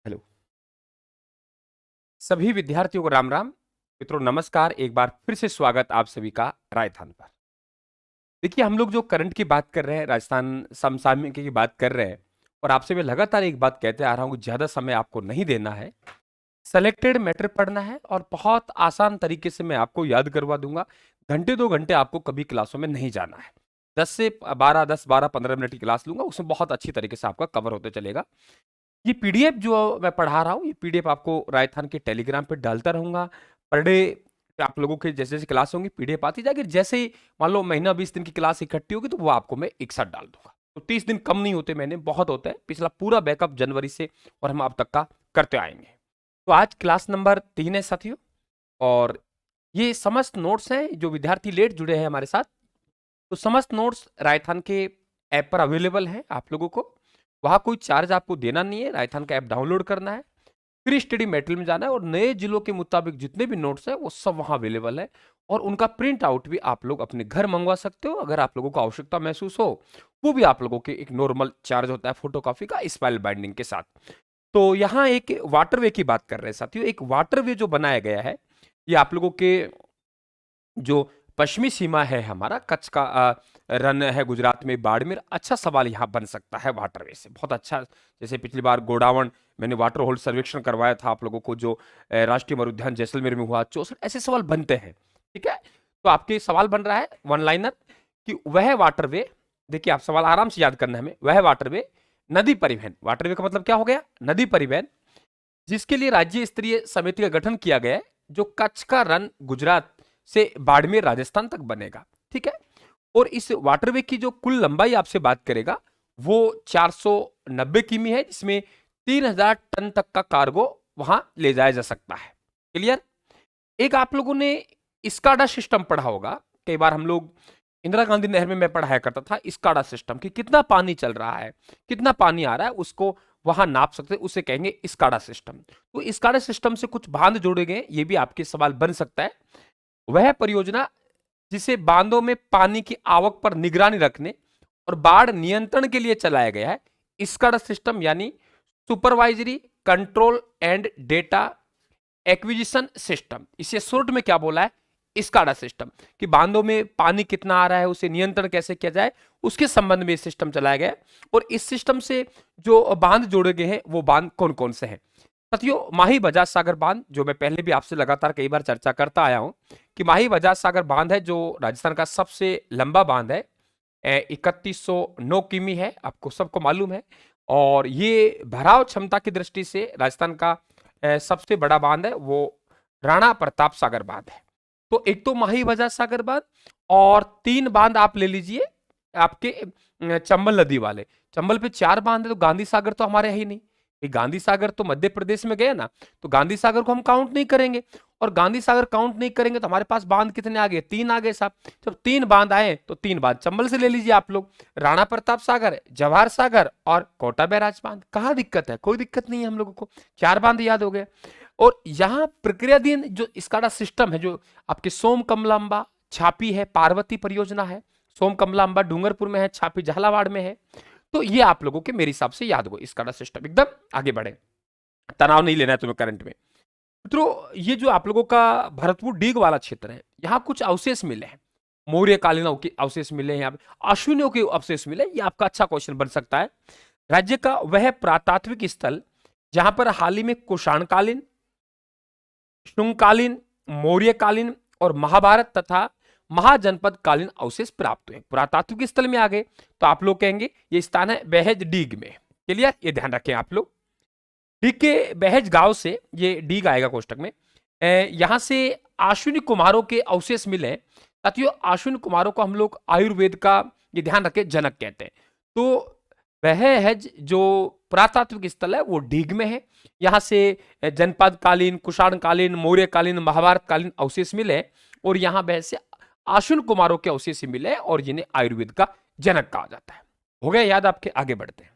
Hello. सभी विद्यार्थियों को राम राम। मित्रों नमस्कार, एक बार फिर से स्वागत आप सभी का रायथान पर। देखिए, हम लोग जो करंट की बात कर रहे हैं, राजस्थान समसामयिक की बात कर रहे हैं, और आपसे मैं लगातार एक बात कहते आ रहा हूं कि ज्यादा समय आपको नहीं देना है, सेलेक्टेड मैटर पढ़ना है और बहुत आसान तरीके से मैं आपको याद करवा दूंगा। घंटे 2 घंटे आपको कभी क्लासों में नहीं जाना है। 10 12 15 मिनट की क्लास लूंगा, उसमें बहुत अच्छी तरीके से आपका कवर होते चलेगा। ये पीडीएफ जो मैं पढ़ा रहा हूँ, ये पीडीएफ आपको रायथान के टेलीग्राम पे डालता रहूंगा। पर डे आप लोगों के जैसे जैसे क्लास होंगी पीडीएफ आती जाएगी। जैसे ही मान लो महीना 20 दिन की क्लास इकट्ठी होगी तो वो आपको मैं एक साथ डाल दूंगा। तो 30 दिन कम नहीं होते, मैंने बहुत होता है। पिछला पूरा बैकअप जनवरी से और हम अब तक का करते आएंगे। तो आज क्लास नंबर 3 है साथियों, और ये समस्त नोट्स हैं। जो विद्यार्थी लेट जुड़े हैं हमारे साथ, तो समस्त नोट्स रायथान के ऐप पर अवेलेबल है आप लोगों को। वहां कोई चार्ज आपको देना नहीं है, रायथान का ऐप डाउनलोड करना है, फ्री स्टडी मेटेरियल में जाना है, और नए जिलों के मुताबिक जितने भी नोट्स हैं वो सब वहां अवेलेबल है। और उनका प्रिंट आउट भी आप लोग अपने घर मंगवा सकते हो अगर आप लोगों को आवश्यकता महसूस हो। वो भी आप लोगों के एक नॉर्मल चार्ज होता है फोटोकॉपी का स्पाइल बाइंडिंग के साथ। तो यहाँ एक वाटरवे की बात कर रहे हैं साथियों। एक वाटरवे जो बनाया गया है, ये आप लोगों के जो पश्चिमी सीमा है, हमारा कच्छ का रन है गुजरात में, बाड़मेर। अच्छा सवाल यहाँ बन सकता है वाटरवे से, बहुत अच्छा। जैसे पिछली बार गोडावण मैंने वाटर होल्ड सर्वेक्षण करवाया था आप लोगों को, जो राष्ट्रीय मरुद्यान जैसलमेर में हुआ, 64 ऐसे सवाल बनते हैं। ठीक है, तो आपके सवाल बन रहा है वन लाइनर कि वह वाटरवे, देखिए आप सवाल आराम से याद करना है हमें, वह वाटरवे नदी परिवहन, वाटरवे का मतलब क्या हो गया, नदी परिवहन, जिसके लिए राज्य स्तरीय समिति का गठन किया गया है, जो कच्छ का रन गुजरात से बाड़मेर राजस्थान तक बनेगा। ठीक है, और इस वाटरवे की जो कुल लंबाई आपसे बात करेगा वो 490 किमी है, जिसमें 3000 टन तक का कार्गो वहां ले जाया जा सकता है। क्लियर। एक आप लोगों ने स्काडा सिस्टम पढ़ा होगा, कई बार हम लोग इंदिरा गांधी नहर में मैं पढ़ाया करता था स्काडा सिस्टम कि कितना पानी चल रहा है, कितना पानी आ रहा है, उसको वहां नाप सकते, उसे कहेंगे स्काडा सिस्टम। तो स्काडा सिस्टम से कुछ बांध जोड़े गए, ये भी आपके सवाल बन सकता है। वह परियोजना जिसे बांधों में पानी की आवक पर निगरानी रखने और बाढ़ नियंत्रण के लिए चलाया गया है, स्काडा सिस्टम यानी supervisory control and data acquisition system. इसे शॉर्ट में क्या बोला है, स्काडा सिस्टम, कि बांधों में पानी कितना आ रहा है उसे नियंत्रण कैसे किया जाए, उसके संबंध में सिस्टम चलाया गया है। और इस सिस्टम से जो बांध जोड़े गए हैं वो बांध कौन कौन से हैं साथियों? माही बजाज सागर बांध, जो मैं पहले भी आपसे लगातार कई बार चर्चा करता आया हूं कि माही बजाज सागर बांध है, जो राजस्थान का सबसे लंबा बांध है, 3109 किमी है, आपको सबको मालूम है। और ये भराव क्षमता की दृष्टि से राजस्थान का सबसे बड़ा बांध है, वो राणा प्रताप सागर बांध है। तो एक तो माही बजाज सागर बांध, और 3 बांध आप ले लीजिए आपके चंबल नदी वाले। चंबल पे 4 बांध है, तो गांधी सागर तो हमारे है ही नहीं। गांधी सागर तो मध्य प्रदेश में गए ना, तो गांधी सागर को हम काउंट नहीं करेंगे। और गांधी सागर काउंट नहीं करेंगे तो हमारे पास बांध कितने आ गए, 3 आ गए साहब। जब 3 बांध आए तो 3 बांध चंबल से ले लीजिए आप लोग, राणा प्रताप सागर, जवाहर सागर और कोटा बैराज बांध। कहां दिक्कत है, कोई दिक्कत नहीं है हम लोगों को, 4 बांध याद हो गए। और यहां प्रक्रियाधीन जो इसका सिस्टम है, जो आपके सोम कमलांबा छापी है, पार्वती परियोजना है, सोम कमलांबा डूंगरपुर में है, छापी झालावाड़ में है। तो ये आप लोगों के मेरे हिसाब से याद हो, इसका सिस्टम एकदम आगे बढ़े, तनाव नहीं लेना है तुम्हें करंट में। मित्रों, ये जो आप लोगों का भरतपुर डीग वाला क्षेत्र है, यहाँ कुछ अवशेष मिले हैं, मौर्यकालीन के अवशेष मिले हैं, यहाँ पे अश्विनियों के अवशेष मिले। ये आपका अच्छा क्वेश्चन बन सकता है। राज्य का वह पुरातात्विक स्थल जहां पर हाल ही में कुषाणकालीन, शुंगकालीन, मौर्यकालीन और महाभारत तथा महाजनपद कालीन अवशेष प्राप्त हुए। पुरातात्विक स्थल में आ गए तो आप लोग कहेंगे ये स्थान है बहज डीग में। क्लियर, ये ध्यान रखें आप लोग। डीग के बहज गांव से, ये डीग आएगा कोष्टक में, यहां से अश्विनी कुमारों के अवशेष मिले हैं। साथियों, अश्विनी कुमारों को हम लोग आयुर्वेद का, ये ध्यान रखें, जनक कहते हैं। तो बहज जो पुरातात्विक स्थल है वो डीग में है। यहां से जनपद कालीन, कुषाण कालीन, मौर्य कालीन, महाभारत कालीन अवशेष मिले, और यहां बहज से अश्विन कुमारों के अवशेष मिले, और जिन्हें आयुर्वेद का जनक कहा जाता है। हो गया याद आपके? आगे बढ़ते हैं।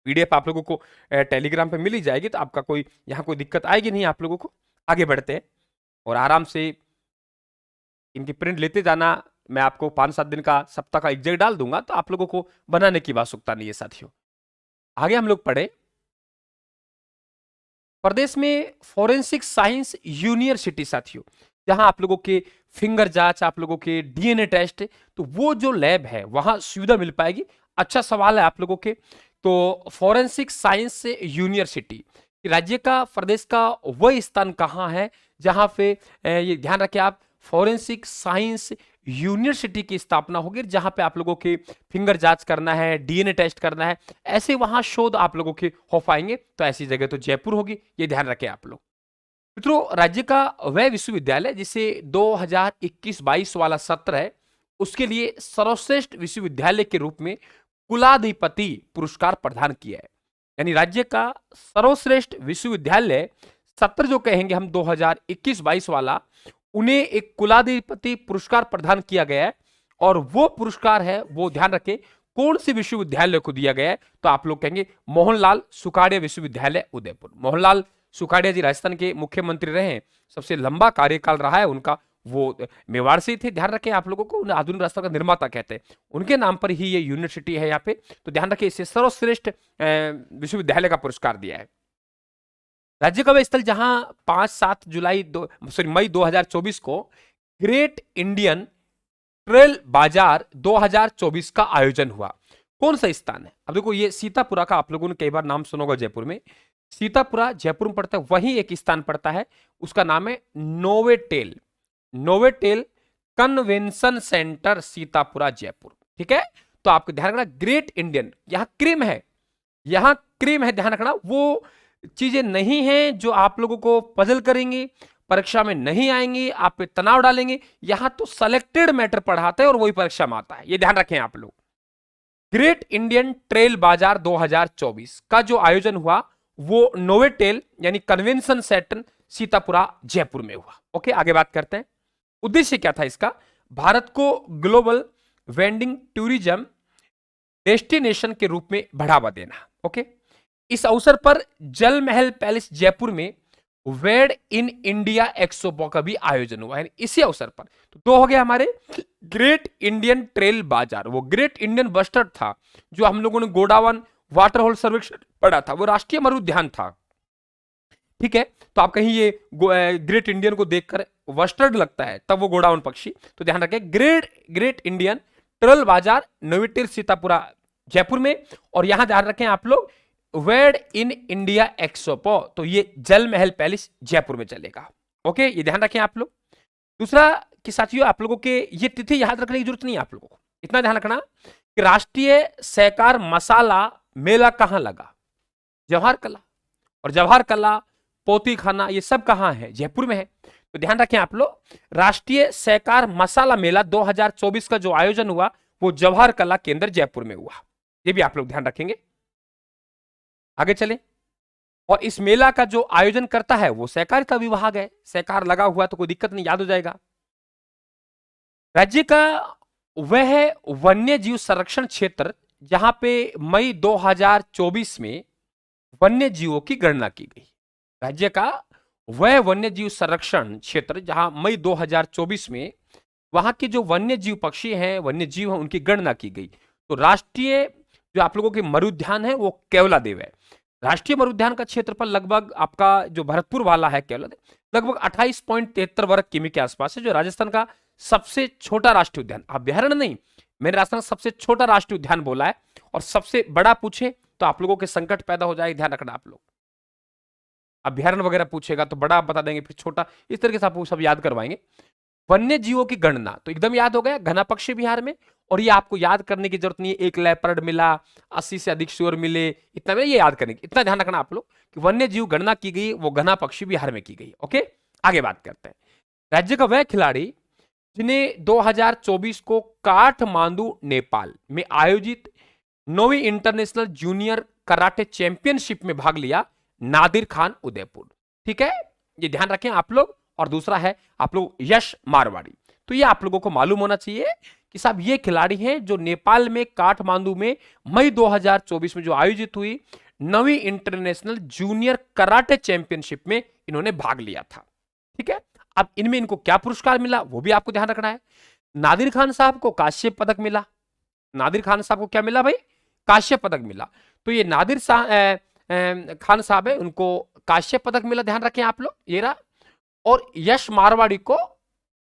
पीडीएफ आप लोगों को टेलीग्राम पे मिल ही जाएगी, तो आपका कोई यहाँ कोई दिक्कत आएगी नहीं आप लोगों को। आगे बढ़ते हैं और आराम से इनकी प्रिंट लेते जाना। मैं आपको 5-7 दिन का, सप्ताह का एग्जैक्ट डाल दूंगा, तो आप लोगों को बनाने की आवश्यकता नहीं है साथियों। आगे हम लोग पढ़े प्रदेश में फॉरेंसिक साइंस यूनिवर्सिटी साथियों, जहां आप लोगों के फिंगर जांच, आप लोगों के डीएनए टेस्ट, तो वो जो लैब है वहां सुविधा मिल पाएगी। अच्छा सवाल है आप लोगों के। तो फॉरेंसिक साइंस यूनिवर्सिटी राज्य का, प्रदेश का वह स्थान कहाँ है जहां पे ये ध्यान रखें आप, फॉरेंसिक साइंस यूनिवर्सिटी की स्थापना होगी, जहां पे आप लोगों के फिंगर जांच करना है, डीएनए टेस्ट करना है, ऐसे वहां शोध आप लोगों के हो पाएंगे। तो ऐसी जगह तो जयपुर होगी, ये ध्यान रखें आप लोग। मित्रों, राज्य का वह विश्वविद्यालय जिसे 2021-22 वाला सत्र है, उसके लिए सर्वश्रेष्ठ विश्वविद्यालय के रूप में कुलाधिपति पुरस्कार प्रदान किया है। यानी राज्य का सर्वश्रेष्ठ विश्वविद्यालय सत्र जो कहेंगे हम 2021-22 वाला, उन्हें एक कुलाधिपति पुरस्कार प्रदान किया गया है। और वो पुरस्कार है, वो ध्यान रखें, कौन से विश्वविद्यालय को दिया गया है, तो आप लोग कहेंगे मोहनलाल सुखाड़िया विश्वविद्यालय उदयपुर। मोहनलाल सुखाड़िया जी राजस्थान के मुख्यमंत्री रहे हैं, सबसे लंबा कार्यकाल रहा है उनका, वो मेवाड़ से थे। ध्यान रखें आप लोगों को, उन्हें आधुनिक राजस्थान का निर्माता कहते हैं, उनके नाम पर ही ये यूनिवर्सिटी है यहाँ पे। तो ध्यान रखें, इसे सर्वश्रेष्ठ विश्वविद्यालय का पुरस्कार दिया है। राज्य का वह स्थल जहां 5-7 मई 2024 को ग्रेट इंडियन ट्रेल बाजार 2024 का आयोजन हुआ। कौन सा स्थान है? अब देखो, ये सीतापुरा का आप लोगों ने कई बार नाम सुना होगा, जयपुर में सीतापुरा जयपुर में पड़ता है, वहीं एक स्थान पड़ता है, उसका नाम है नोवेटेल। नोवेटेल कन्वेंशन सेंटर सीतापुरा जयपुर। ठीक है, तो आपको ध्यान रखना, ग्रेट इंडियन, यहां क्रीम है, यहां क्रीम है, ध्यान रखना। वो चीजें नहीं है जो आप लोगों को पजल करेंगी, परीक्षा में नहीं आएंगी, आप पे तनाव डालेंगे। यहां तो सिलेक्टेड मैटर पढ़ाते हैं और वही परीक्षा में आता है, ये ध्यान रखें आप लोग। ग्रेट इंडियन ट्रेल बाजार 2024 का जो आयोजन हुआ वो नोवेटेल यानी कन्वेंशन सेंटर सीतापुरा जयपुर में हुआ। ओके, आगे बात करते हैं। उद्देश्य क्या था इसका? भारत को ग्लोबल वेंडिंग टूरिज्म डेस्टिनेशन के रूप में बढ़ावा देना। ओके, इस अवसर पर जल महल पैलेस जयपुर में वेड इन इंडिया एक्सपो का भी आयोजन हुआ है इसी अवसर पर। तो दो हो गए हमारे ग्रेट इंडियन ट्रेल बाजार, वो ग्रेट इंडियन बस्टर्ड था जो हम लोगों ने गोडावन वाटर होल सर्वेक्षण पढ़ा था, वो राष्ट्रीय मरुद्यान था। ठीक है, तो आप कहीं ये ग्रेट इंडियन को देखकर वस्टर्ड लगता है, तब वो गोडावन पक्षी। तो ध्यान रखें, ग्रेट इंडियन ट्रेल बाजार नोवेटेल सीतापुरा जयपुर में, और यहां ध्यान रखें आप लोग वेड इन इंडिया एक्सपो, तो ये जल महल पैलेस जयपुर में चलेगा। ओके, ये ध्यान रखें आप लोग। दूसरा कि साथियों, आप लोगों के ये तिथि याद रखने की जरूरत नहीं है आप लोगों को, इतना ध्यान रखना कि राष्ट्रीय सहकार मसाला मेला कहां लगा? जवाहर कला। और जवाहर कला, पोती खाना, ये सब कहां है? जयपुर में है। तो ध्यान रखें आप लोग, राष्ट्रीय सहकार मसाला मेला 2024 का जो आयोजन हुआ वो जवाहर कला केंद्र जयपुर में हुआ, ये भी आप लोग ध्यान रखेंगे। आगे चले, और इस मेला का जो आयोजन करता है वो सहकारिता विभाग है, सहकार लगा हुआ तो कोई दिक्कत नहीं, याद हो जाएगा। राज्य का वह वन्य जीव संरक्षण क्षेत्र जहां पे मई 2024 में वन्य जीवों की गणना की गई। राज्य का वह वन्य जीव संरक्षण क्षेत्र जहां मई 2024 में वहां के जो वन्य जीव पक्षी हैं, वन्य जीव हैं, उनकी गणना की गई। तो राष्ट्रीय जो आप लोगों के मरुद्यान है वो केवलादेव है। राष्ट्रीय मरुद्यान का क्षेत्रफल लगभग आपका जो भरतपुर वाला है केवलादेव, लगभग 28.73 वर्ग किमी के आसपास है, जो राजस्थान का सबसे छोटा राष्ट्रीय उद्यान, अभ्यारण्य नहीं, मैंने राजस्थान का सबसे छोटा राष्ट्रीय उद्यान बोला है। और सबसे बड़ा पूछे तो आप लोगों के संकट पैदा हो जाए, ध्यान रखना आप लोग। अभ्यारण्य वगैरह पूछेगा तो बड़ा बता देंगे, फिर छोटा, इस तरीके से आप सब याद करवाएंगे। वन्य जीवों की गणना तो एकदम याद हो गया, घना पक्षी बिहार में। और ये आपको याद करने की जरूरत नहीं है, एक लेपर्ड मिला, 80 से अधिक शुअर मिले, इतना मिले, ये याद करने की, इतना ध्यान रखना आप लोग कि वन्य जीव गणना की गई, वो घना पक्षी बिहार में की गई। ओके, आगे बात करते हैं। राज्य का वह खिलाड़ी जिन्हें 2024 को काठमांडू नेपाल में आयोजित 9वीं इंटरनेशनल जूनियर कराटे चैंपियनशिप में भाग लिया, नादिर खान उदयपुर। ठीक है, ये ध्यान रखें आप लोग। और दूसरा है आप लोग यश मारवाड़ी। तो ये आप लोगों को मालूम होना चाहिए कि साहब ये खिलाड़ी हैं जो नेपाल में काठमांडू में मई 2024 में जो आयोजित हुई 9वीं इंटरनेशनल जूनियर कराटे चैंपियनशिप में इन्होंने भाग लिया था। ठीक है, अब इनमें इनको क्या पुरस्कार मिला वो भी आपको ध्यान रखना है। नादिर खान साहब को कांस्य पदक मिला। नादिर खान साहब को क्या मिला भाई? कांस्य पदक मिला। तो ये नादिर खान साहब है, उनको कांस्य पदक मिला, ध्यान रखें आप लोग, ये रहा। और यश मारवाड़ी को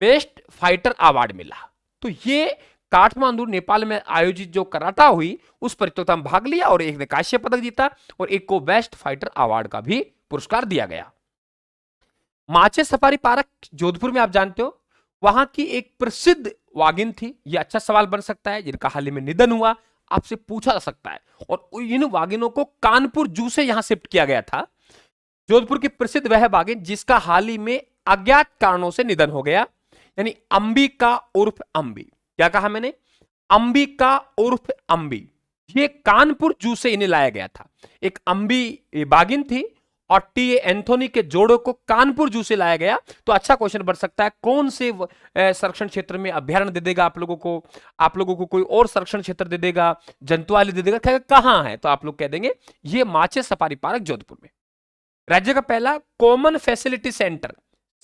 बेस्ट फाइटर अवार्ड मिला। तो ये काठमांडू नेपाल में आयोजित जो कराटा हुई उस प्रतियोगिता में भाग लिया और एक ने कांस्य पदक जीता और एक को बेस्ट फाइटर अवार्ड का भी पुरस्कार दिया गया। माचे सफारी पार्क जोधपुर में आप जानते हो, वहां की एक प्रसिद्ध वागिन थी। यह अच्छा सवाल बन सकता है, जिनका हाल ही में निधन हुआ, आपसे पूछा जा सकता है। और इन वागिनों को कानपुर जू से यहां शिफ्ट किया गया था। जोधपुर की प्रसिद्ध वह वागिन जिसका हाल ही में अज्ञात कारणों से निधन हो गया, यानी अंबिका उर्फ अंबी। क्या कहा मैंने? अंबिका उर्फ अंबी। ये कानपुर जू से इन्हें लाया गया था। एक अंबी बागिन थी और टी एंथोनी के जोड़ों को कानपुर जू से लाया गया। तो अच्छा क्वेश्चन बन सकता है, कौन से संरक्षण क्षेत्र में अभ्यारण्य दे देगा आप लोगों को कोई और संरक्षण क्षेत्र दे देगा, जंतुआलय दे देगा, कहां है? तो आप लोग कह देंगे ये माचे सफारी पार्क जोधपुर में। राज्य का पहला कॉमन फैसिलिटी सेंटर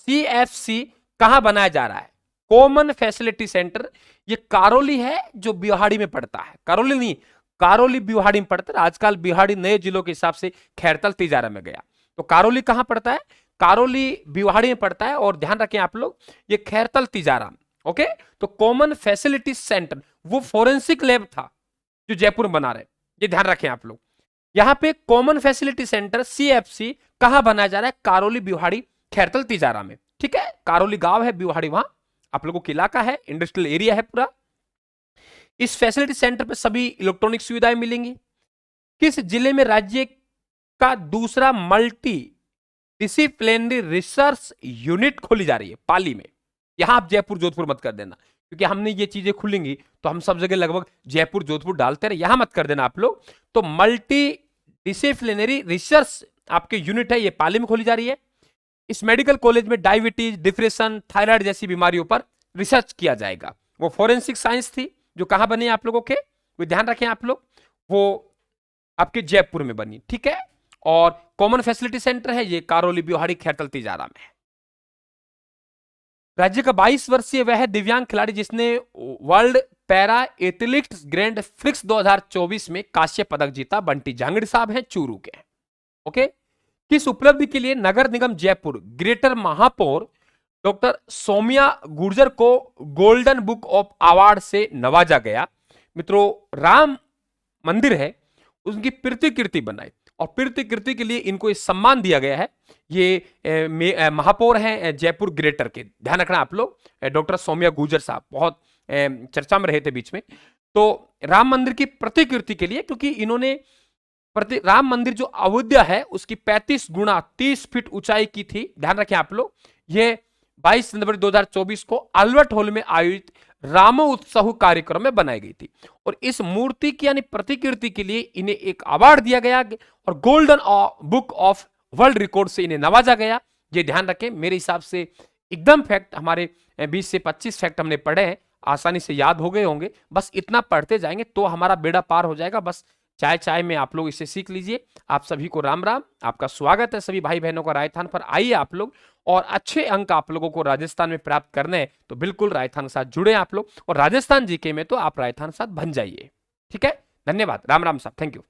CFC कहां बनाया जा रहा है? कॉमन फैसिलिटी सेंटर ये करौली है, जो बिहाड़ी में पड़ता है। करौली नहीं, करौली बिहाड़ी में पड़ता है। आजकल बिहाड़ी नए जिलों के हिसाब से खैरतल तिजारा में गया। तो करौली कहां पड़ता है? करौली बिहाड़ी में पड़ता है। और ध्यान रखें आप लोग, ये खैरतल तिजारा। ओके, तो कॉमन फैसिलिटी सेंटर वो फोरेंसिक लैब था जो जयपुर में बना रहे, ये ध्यान रखें आप लोग। यहां पे कॉमन फैसिलिटी सेंटर CFC कहां बनाया जा रहा है? करौली बिहाड़ी खैरतल तिजारा में। ठीक है, करौली गांव है, बिहाड़ी वहां आप लोगों का इलाका है, इंडस्ट्रियल एरिया है पूरा। इस फैसिलिटी सेंटर पे सभी इलेक्ट्रॉनिक सुविधाएं मिलेंगी। किस जिले में राज्य का दूसरा मल्टी डिसिप्लिनरी रिसर्च यूनिट खोली जा रही है? पाली में। यहां आप जयपुर जोधपुर मत कर देना, क्योंकि हमने ये चीजें खुलेंगी तो हम सब जगह लगभग जयपुर जोधपुर डालते रहे, यहां मत कर देना आप लोग। तो मल्टी डिसिप्लिनरी रिसर्च आपके यूनिट है, ये पाली में खोली जा रही है। इस मेडिकल कॉलेज में डायबिटीज, डिप्रेशन, थायराइड जैसी बीमारियों पर रिसर्च किया जाएगा। वो फोरेंसिक साइंस थी जो कहां बनी आप लोगों के, वो ध्यान रखें आप लोग, वो आपके जयपुर में बनी। ठीक है, और कॉमन फैसिलिटी सेंटर है ये करौली बिहाड़ी खैरतल तिजारा में है। राज्य का 22 वर्षीय वह दिव्यांग खिलाड़ी जिसने world para athletics grand prix 2024 में कांस्य पदक जीता, बंटी झांगड़ी साहब हैं, चूरू के। ओके, किस उपलब्धि के लिए नगर निगम जयपुर ग्रेटर महापौर डॉक्टर सौम्या गुर्जर को गोल्डन बुक ऑफ अवार्ड से नवाजा गया? मित्रों, राम मंदिर है, उनकी प्रतिकृति बनाई और प्रतिकृति के लिए इनको इस सम्मान दिया गया है। ये महापौर हैं जयपुर ग्रेटर के, ध्यान रखना आप लोग, डॉक्टर सौम्या गुर्जर साहब बहुत चर्चा में रहे थे बीच में। तो राम मंदिर की प्रतिकृति के लिए, क्योंकि इन्होंने राम मंदिर जो अयोध्या है उसकी 35 गुना 30 फीट ऊंचाई की थी, ध्यान रखें आप लोग। ये 22 जनवरी 2024 को अल्बर्ट हॉल में आयोजित रामोत्सव कार्यक्रम में बनाई गई थी। और इस मूर्ति की यानी प्रतिकृति के लिए इन्हें एक अवार्ड दिया गया और golden book of world record से इन्हें नवाजा गया। ये ध्यान रखें, मेरे हिसाब से एकदम फैक्ट हमारे 20 से 25 फैक्ट हमने पढ़े हैं, आसानी से याद हो गए होंगे। बस इतना पढ़ते जाएंगे तो हमारा बेड़ा पार हो जाएगा। बस चाय चाय में आप लोग इसे सीख लीजिए। आप सभी को राम राम, आपका स्वागत है सभी भाई बहनों का राजस्थान पर। आइए आप लोग, और अच्छे अंक आप लोगों को राजस्थान में प्राप्त करने हैं तो बिल्कुल राजस्थान के साथ जुड़े आप लोग, और राजस्थान जीके में तो आप राजस्थान के साथ बन जाइए। ठीक है, धन्यवाद, राम राम साहब, थैंक यू।